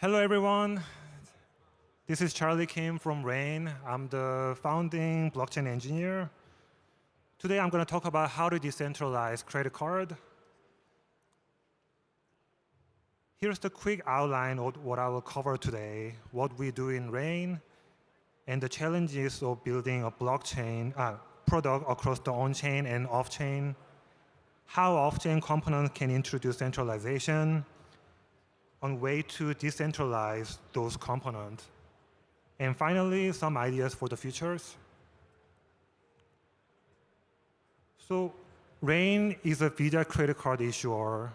Hello, everyone. This is Charlie Kim from Rain. I'm the founding blockchain engineer. Today, I'm going to talk about how to decentralize credit card. Here's the quick outline of what I will cover today, what we do in Rain, and the challenges of building a blockchain product across the on-chain and off-chain, how off-chain components can introduce centralization, on way to decentralize those components. And finally, some ideas for the futures. So Rain is a Visa credit card issuer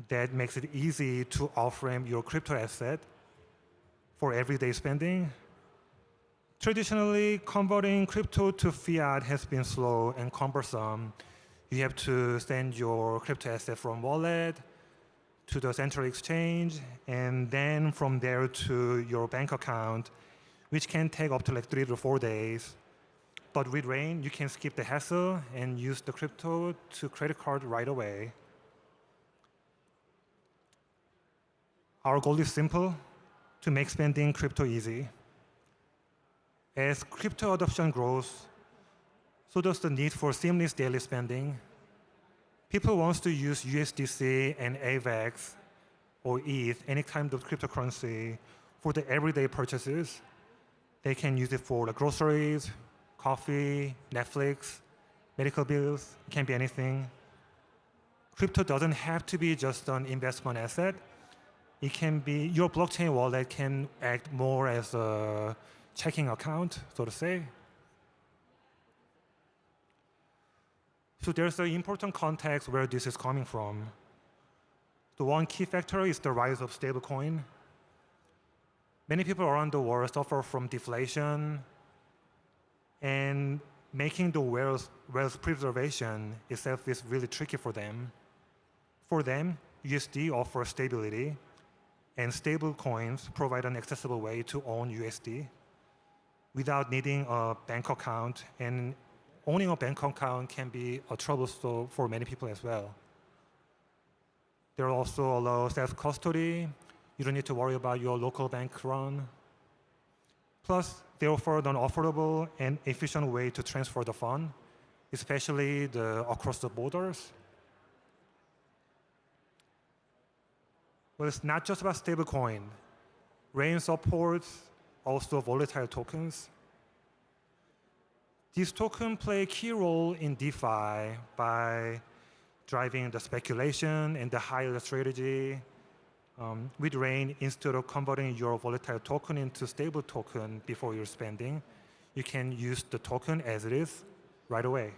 that makes it easy to off-ramp your crypto asset for everyday spending. Traditionally, converting crypto to fiat has been slow and cumbersome. You have to send your crypto asset from wallet to the central exchange, and then from there to your bank account, which can take up to like 3 to 4 days. But with Rain, you can skip the hassle and use the crypto to credit card right away. Our goal is simple: to make spending crypto easy. As crypto adoption grows, so does the need for seamless daily spending. People want to use USDC and AVAX or ETH, any kind of cryptocurrency, for the everyday purchases. They can use it for the groceries, coffee, Netflix, medical bills. It can be anything. Crypto doesn't have to be just an investment asset. It can be your blockchain wallet can act more as a checking account, so to say. So there's an important context where this is coming from. The one key factor is the rise of stablecoin. Many people around the world suffer from deflation, and making the wealth preservation itself is really tricky for them. For them, USD offers stability, and stable coins provide an accessible way to own USD without needing a bank account, and owning a bank account can be a troublesome for many people as well. There also allow self-custody. You don't need to worry about your local bank run. Plus, they offer an affordable and efficient way to transfer the fund, especially across the borders. Well, it's not just about stablecoin. Rain supports also volatile tokens. These tokens play a key role in DeFi by driving the speculation and the higher strategy. With Rain, instead of converting your volatile token into stable token before you're spending, you can use the token as it is right away.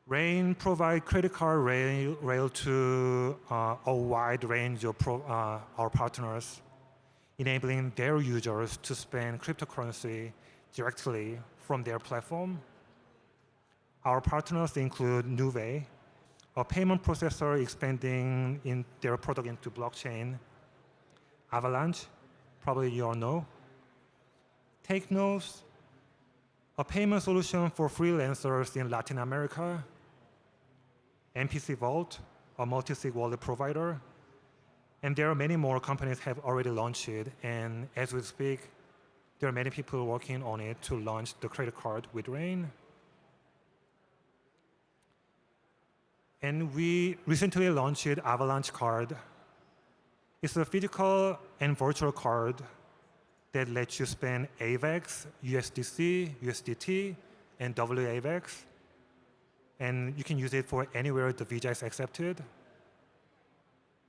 Rain provides credit card rail to a wide range of our partners, enabling their users to spend cryptocurrency directly from their platform. Our partners include Nuvei, a payment processor expanding in their product into blockchain; Avalanche, probably you all know; TakeNotes, a payment solution for freelancers in Latin America; MPC Vault, a multi-sig wallet provider. And there are many more companies have already launched it, and as we speak, there are many people working on it to launch the credit card with Rain. And we recently launched Avalanche Card. It's a physical and virtual card that lets you spend AVAX, USDC, USDT, and WAVAX. And you can use it for anywhere the Visa is accepted.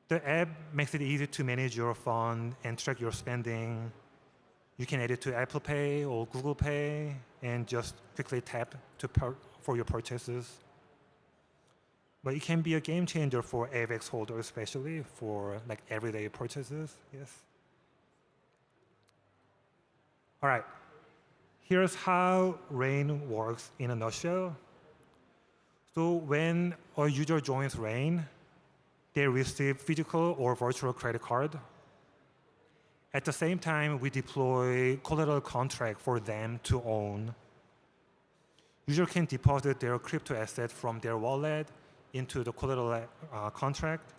The app makes it easy to manage your fund and track your spending. You can add it to Apple Pay or Google Pay and just quickly tap for your purchases. But it can be a game changer for AVAX holders, especially for like everyday purchases. Yes. All right. Here's how Rain works in a nutshell. So when a user joins Rain, they receive physical or virtual credit card. At the same time, we deploy collateral contract for them to own. User can deposit their crypto asset from their wallet into the collateral contract.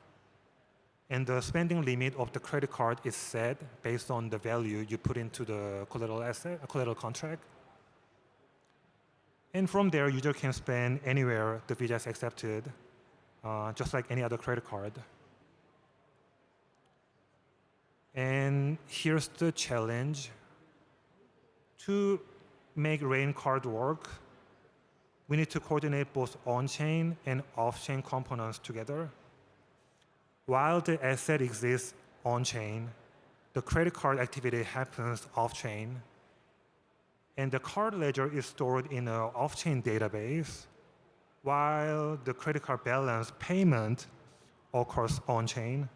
And the spending limit of the credit card is set based on the value you put into the collateral asset, collateral contract. And from there, user can spend anywhere the Visa is accepted, just like any other credit card. And here's the challenge. To make Rain card work, we need to coordinate both on-chain and off-chain components together. While the asset exists on-chain, the credit card activity happens off-chain, and the card ledger is stored in an off-chain database, while the credit card balance payment occurs on-chain.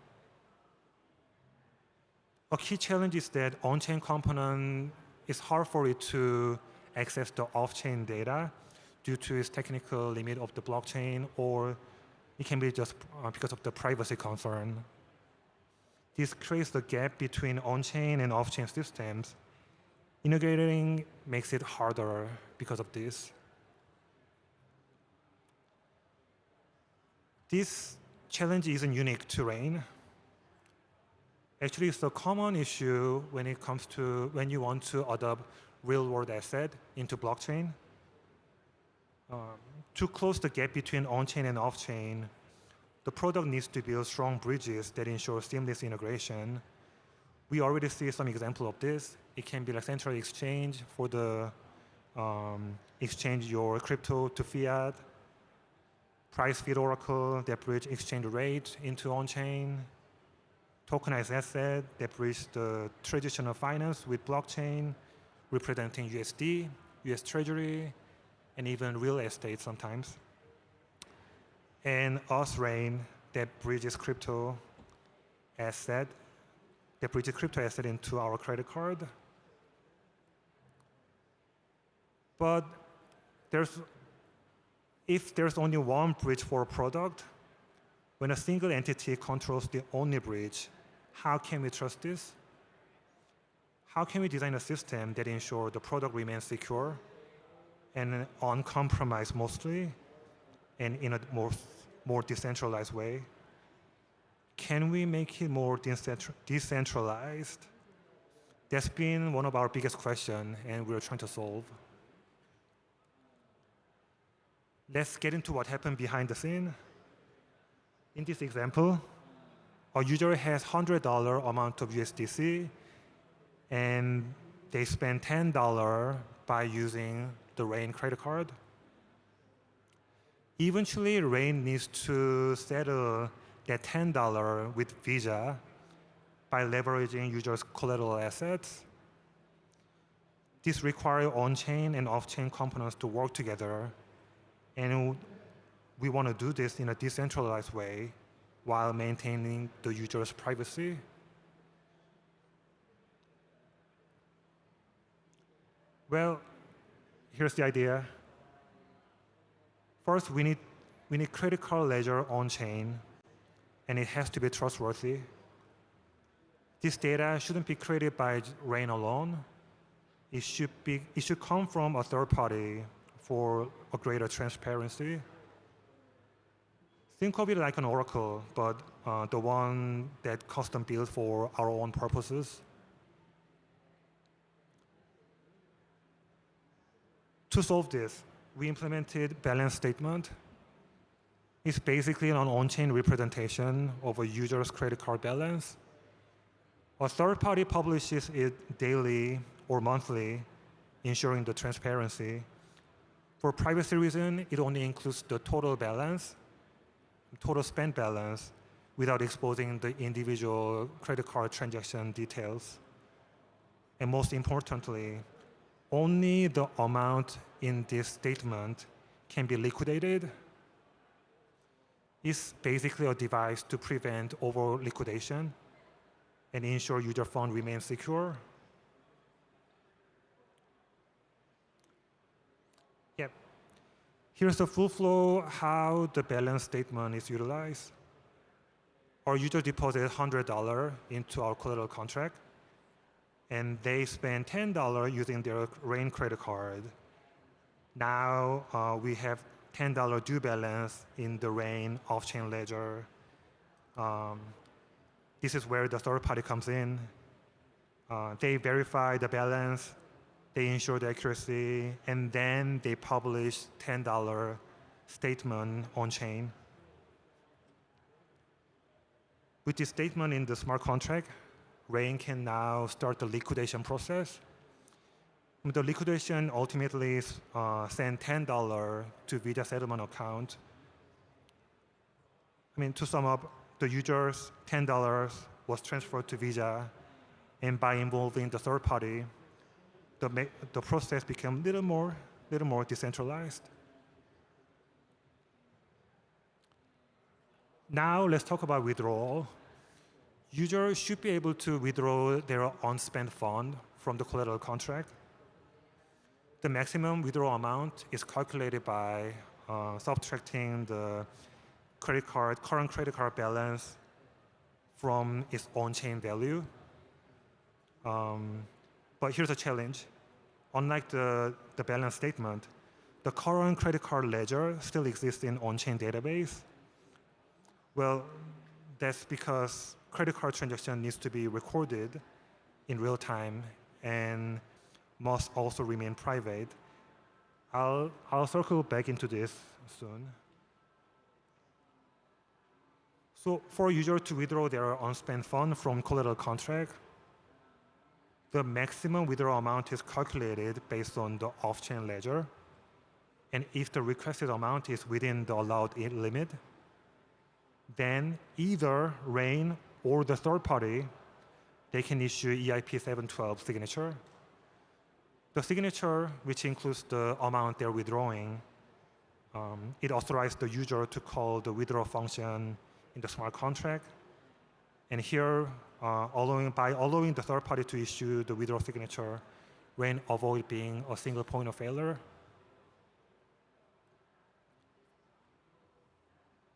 A key challenge is that on-chain component is hard for it to access the off-chain data due to its technical limit of the blockchain, or it can be just because of the privacy concern. This creates the gap between on-chain and off-chain systems. Integrating makes it harder because of this. This challenge isn't unique to Rain. Actually, it's a common issue when it comes to when you want to adopt real-world asset into blockchain. To close the gap between on-chain and off-chain, the product needs to build strong bridges that ensure seamless integration. We already see some example of this. It can be like central exchange for the exchange your crypto to fiat, price feed oracle that bridge exchange rate into on-chain, tokenized asset that bridge the traditional finance with blockchain, representing USD, US Treasury, and even real estate sometimes. And us Rain that bridges crypto asset, into our credit card. But if there's only one bridge for a product, when a single entity controls the only bridge, how can we trust this? How can we design a system that ensures the product remains secure and uncompromised mostly, and in a more decentralized way? Can we make it more decentralized? That's been one of our biggest questions, and we're trying to solve. Let's get into what happened behind the scene. In this example, a user has $100 amount of USDC, and they spend $10 by using the Rain credit card. Eventually, Rain needs to settle that $10 with Visa by leveraging users' collateral assets. This requires on-chain and off-chain components to work together, and we want to do this in a decentralized way while maintaining the user's privacy. Well, here's the idea. First, we need credit card ledger on-chain, and it has to be trustworthy. This data shouldn't be created by Rain alone. It should come from a third party for a greater transparency. Think of it like an oracle, but the one that custom built for our own purposes. To solve this, we implemented balance statement. It's basically an on-chain representation of a user's credit card balance. A third party publishes it daily or monthly, ensuring the transparency. For privacy reason, it only includes the total balance, total spend balance, without exposing the individual credit card transaction details. And most importantly, only the amount in this statement can be liquidated. It's basically a device to prevent over liquidation and ensure user fund remains secure. Yep. Here's the full flow how the balance statement is utilized. Our user deposited $100 into our collateral contract, and they spend $10 using their Rain credit card. Now we have $10 due balance in the Rain off-chain ledger. This is where the third party comes in. They verify the balance, they ensure the accuracy, and then they publish $10 statement on chain. With this statement in the smart contract, Rain can now start the liquidation process. The liquidation ultimately send $10 to Visa settlement account. To sum up, the user's $10 was transferred to Visa, and by involving the third party, the process became a little more decentralized. Now let's talk about withdrawal. Users should be able to withdraw their unspent fund from the collateral contract. The maximum withdrawal amount is calculated by subtracting the current credit card balance from its on-chain value. But here's a challenge. Unlike the balance statement, the current credit card ledger still exists in on-chain database. Well, that's because credit card transaction needs to be recorded in real time and must also remain private. I'll circle back into this soon. So for a user to withdraw their unspent fund from collateral contract, the maximum withdrawal amount is calculated based on the off-chain ledger. And if the requested amount is within the allowed limit, then either Rain or the third party, they can issue EIP 712 signature. The signature, which includes the amount they're withdrawing, it authorizes the user to call the withdraw function in the smart contract. And here, by allowing the third party to issue the withdraw signature, Rain avoid being a single point of failure.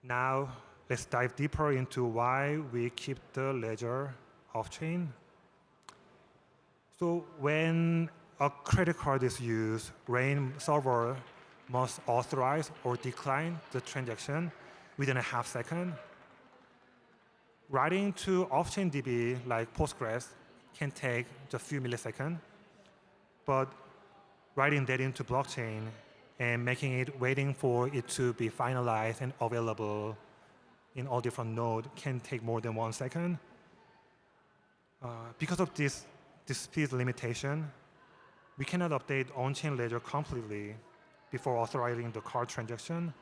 Now, let's dive deeper into why we keep the ledger off-chain. So when a credit card is used, Rain server must authorize or decline the transaction within a half second. Writing to off-chain DB like Postgres can take just a few milliseconds, but writing that into blockchain and making it waiting for it to be finalized and available in all different nodes can take more than 1 second. Because of this speed limitation, we cannot update on-chain ledger completely before authorizing the card transaction.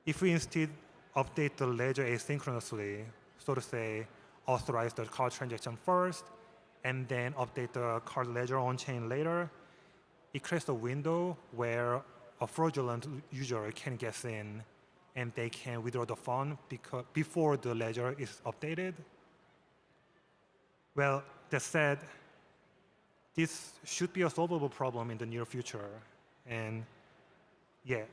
If we instead update the ledger asynchronously, so to say, authorize the card transaction first, and then update the card ledger on-chain later, it creates a window where a fraudulent user can get in and they can withdraw the fund before the ledger is updated. Well, that said, this should be a solvable problem in the near future. And yeah,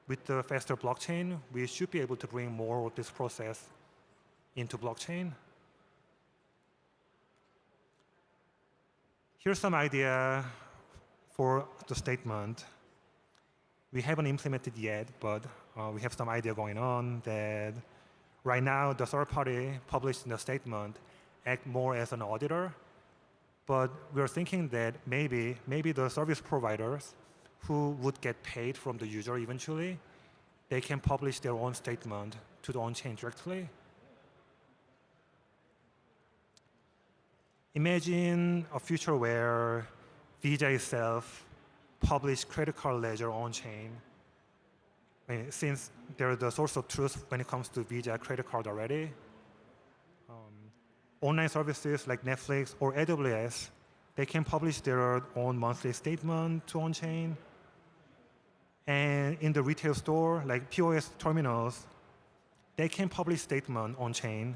with the faster blockchain, we should be able to bring more of this process into blockchain. Here's some idea for the statement. We haven't implemented yet, but we have some idea going on that right now the third party published in the statement act more as an auditor, but we're thinking that maybe the service providers who would get paid from the user eventually, they can publish their own statement to the on-chain directly. Imagine a future where Visa itself publish credit card ledger on-chain. Since they're the source of truth when it comes to Visa credit card already, online services like Netflix or AWS, they can publish their own monthly statement to on-chain. And in the retail store, like POS terminals, they can publish statement on-chain.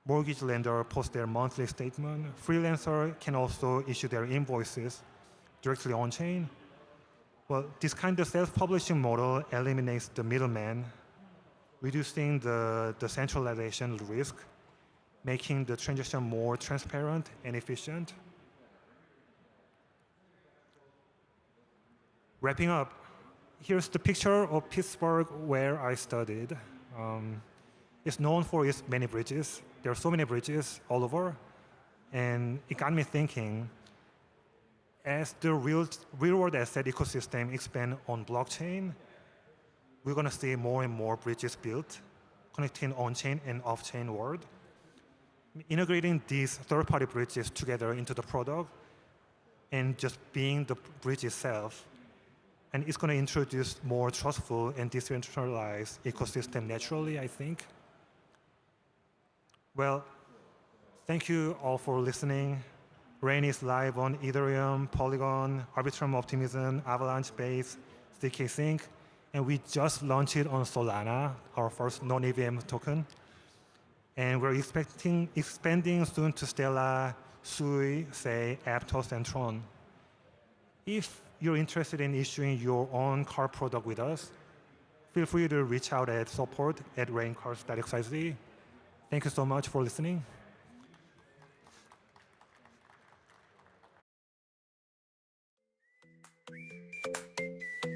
Mortgage lender post their monthly statement. Freelancer can also issue their invoices directly on-chain. Well, this kind of self-publishing model eliminates the middleman, reducing the centralization risk, making the transaction more transparent and efficient. Wrapping up, here's the picture of Pittsburgh where I studied. It's known for its many bridges. There are so many bridges all over. And it got me thinking, as the real-world asset ecosystem expand on blockchain, we're going to see more and more bridges built, connecting on-chain and off-chain world. Integrating these third-party bridges together into the product and just being the bridge itself. And it's going to introduce more trustful and decentralized ecosystem naturally, I think. Well, thank you all for listening. Rain is live on Ethereum, Polygon, Arbitrum Optimism, Avalanche Base, ZK Sync, and we just launched it on Solana, our first non-EVM token. And we're expanding soon to Stellar, Sui, Sei, Aptos, and Tron. If you're interested in issuing your own car product with us, feel free to reach out at support@raincars.xyz. Thank you so much for listening.